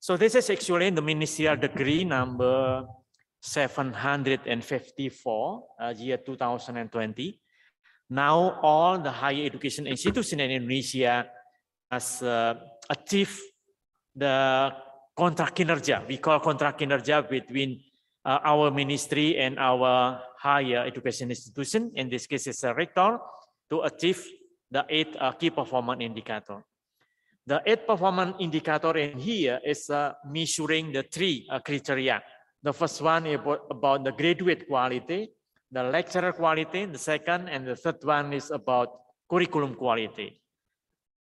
So this is actually the ministerial degree number 754, year 2020. Now all the higher education institutions in Indonesia has achieved the kontrak kinerja. We call kontrak kinerja between our ministry and our higher education institution. In this case, it's a rector, to achieve the 8 key performance indicator. The 8 performance indicator in here is measuring the 3 criteria. The first one is about the graduate quality, the lecturer quality, the second and the third one is about curriculum quality.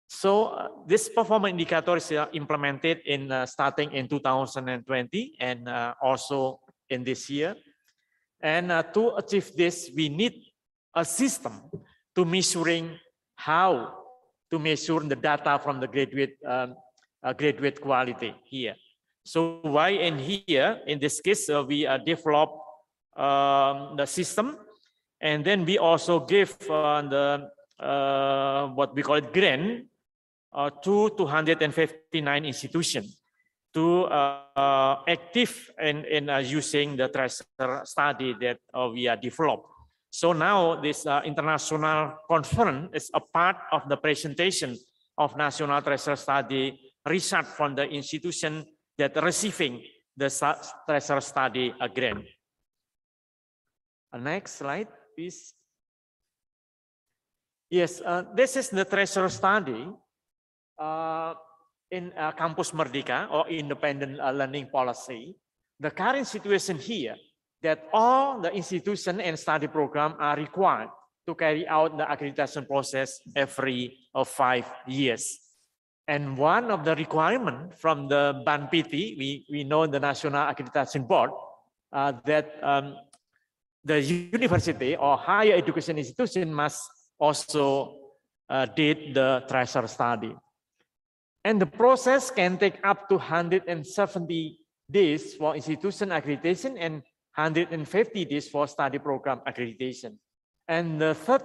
So this performance indicator is implemented in starting in 2020 and also in this year. And to achieve this, we need a system to measuring how to measure the data from the graduate quality here. So why in here, in this case, we develop the system, and then we also give the what we call it grant to 259 institutions to active in using the tracer study that we are developed. So now this international conference is a part of the presentation of National Tracer Study research from the institution that receiving the Tracer Study grant. Next slide, please. Yes, this is the Tracer Study in Campus Merdeka or independent learning policy. The current situation here that all the institution and study program are required to carry out the accreditation process every 5 years. And one of the requirements from the BANPITI, we know the National Accreditation Board, that the university or higher education institution must also did the tracer study. And the process can take up to 170 days for institution accreditation and 150 days for study program accreditation. And the third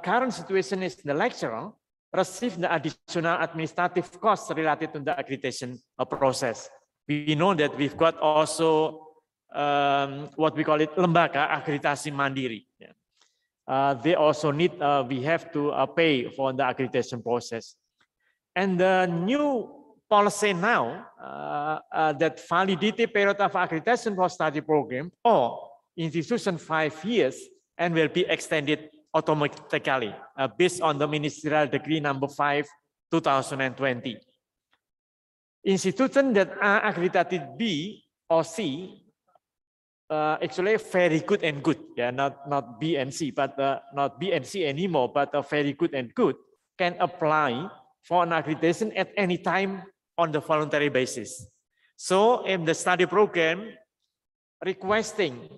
current situation is the lecturer receive the additional administrative costs related to the accreditation process. We know that we've got also what we call it lembaga akreditasi mandiri. They also need, we have to pay for the accreditation process. And the new policy now that validity period of accreditation for study program or institution 5 years and will be extended automatically based on the ministerial decree number 5, 2020. Institutions that are accredited B or C actually very good and good, yeah, not B and C, but not B and C anymore, but very good and good can apply for an accreditation at any time on the voluntary basis. So if the study program requesting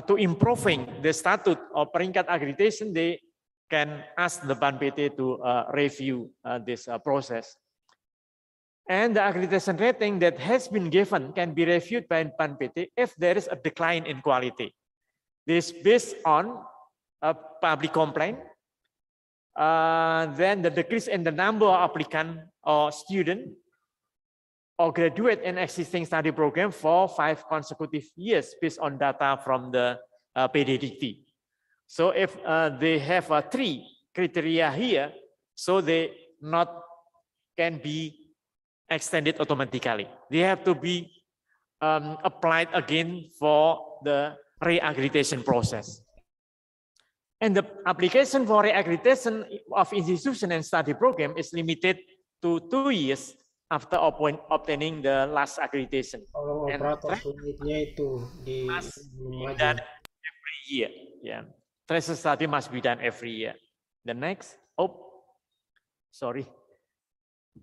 to improving the statute of peringkat accreditation, they can ask the BANPITI to review this process. And the accreditation rating that has been given can be reviewed by BANPITI if there is a decline in quality. This based on a public complaint, then the decrease in the number of applicant or student or graduate in existing study program for 5 consecutive years based on data from the PDDT. So if they have 3 criteria here, so they not can be extended automatically. They have to be applied again for the re-accreditation process. And the application for re-accreditation of institution and study program is limited to 2 years after obtaining the last accreditation. Kalau operator suitnya itu done every year. Yeah, tracer study must be done every year. The next, sorry.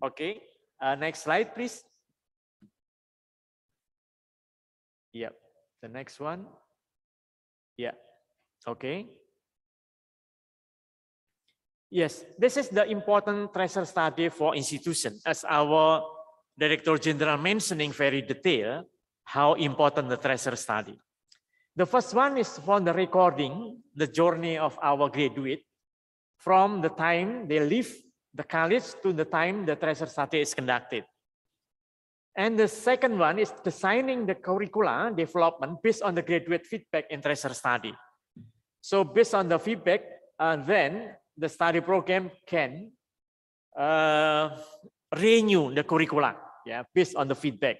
Okay, next slide, please. Yeah, the next one. Yeah, okay. Yes, this is the important tracer study for institution. As our Director General mentioning very detailed how important the tracer study. The first one is for the recording the journey of our graduate from the time they leave the college to the time the tracer study is conducted. And the second one is designing the curricula development based on the graduate feedback in tracer study. So based on the feedback, then the study program can renew the curricula, based on the feedback.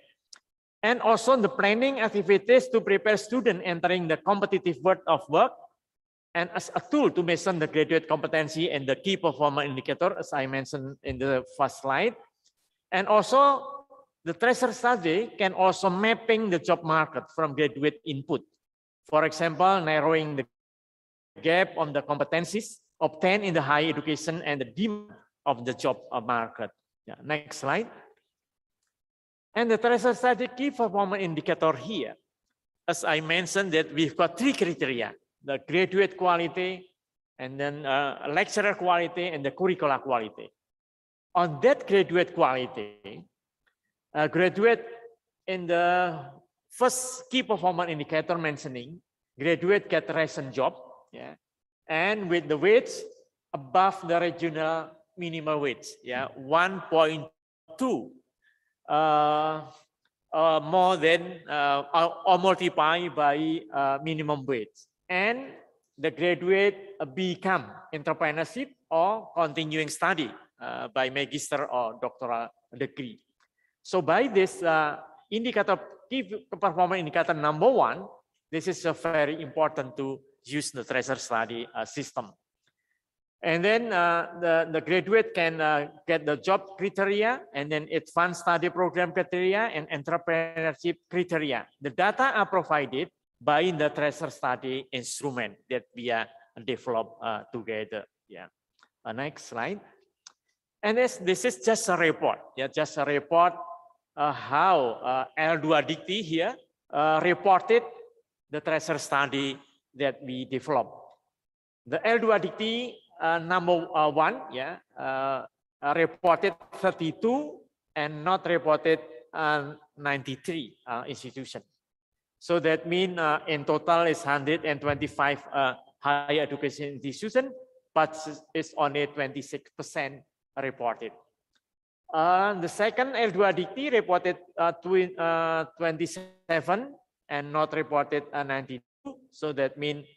And also the planning activities to prepare students entering the competitive world of work, and as a tool to measure the graduate competency and the key performance indicator, as I mentioned in the first slide. And also the tracer study can also mapping the job market from graduate input. For example, narrowing the gap on the competencies obtained in the higher education and the demand of the job market. Next slide. And the tracer study key performance indicator here, as I mentioned, that we've got 3 criteria: the graduate quality, and then lecturer quality, and the curricula quality. On that graduate quality, graduate in the first key performance indicator mentioning, graduate get recent job, and with the wage above the regional minimum wage, 1.2 more than or multiplied by minimum wage, and the graduate become entrepreneurship or continuing study by magister or doctoral degree. So by this indicator, key performance indicator number 1, this is very important to use the tracer study system. And then the graduate can get the job criteria, and then advanced study program criteria, and entrepreneurship criteria. The data are provided by the tracer study instrument that we are developed together. Next slide. And this is just a report. Just a report how L2 Dikti here reported the tracer study that we developed. The L2 Dikti number 1, reported 32 and not reported 93 institutions. So that means in total is 125 higher education institutions, but it's only 26% reported. The second L2 Dikti reported 27 and not reported 92. So that means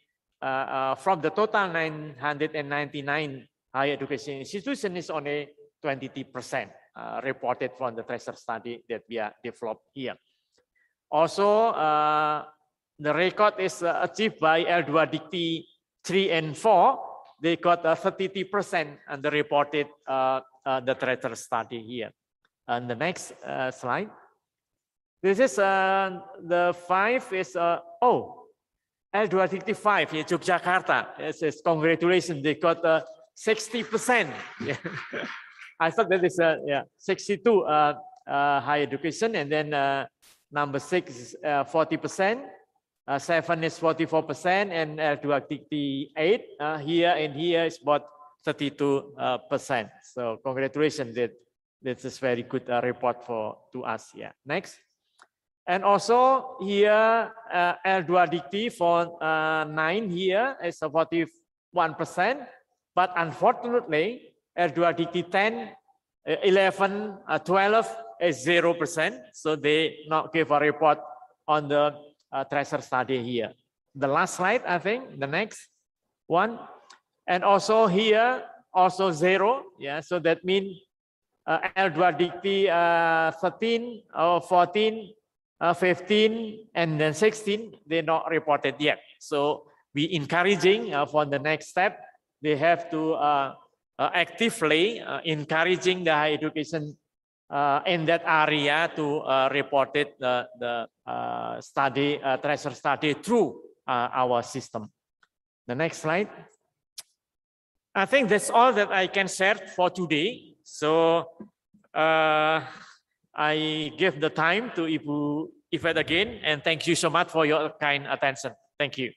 from the total 999 higher education institutions, is only 23% reported from the tracer study that we are developed here. Also, the record is achieved by L2 Dikti 3 and 4. They got 33% and the reported the tracer study here. And the next slide. This is the 5 is L2 Dikti 5 in Yogyakarta. It says congratulations, they got 60%. I thought that is 62 higher education, and then number 6 is 40%, 7 is 44%, and L2 Dikti 8 here and here is about 32%. So congratulations, this is very good report to us. Next. And also here L2 Dikti for 9 here is 41%, but unfortunately L2 Dikti 10, 11, 12 is 0%. So they not give a report on the tracer study here. The last slide, I think, the next one. And also here, also 0. So that means L2 Dikti 13 or 14, 15, and then 16, they're not reported yet. So we encouraging for the next step, they have to actively encouraging the higher education in that area to report it, the study, tracer study through our system. The next slide. I think that's all that I can share for today. So I give the time to Ibu Yvette again, and thank you so much for your kind attention. Thank you.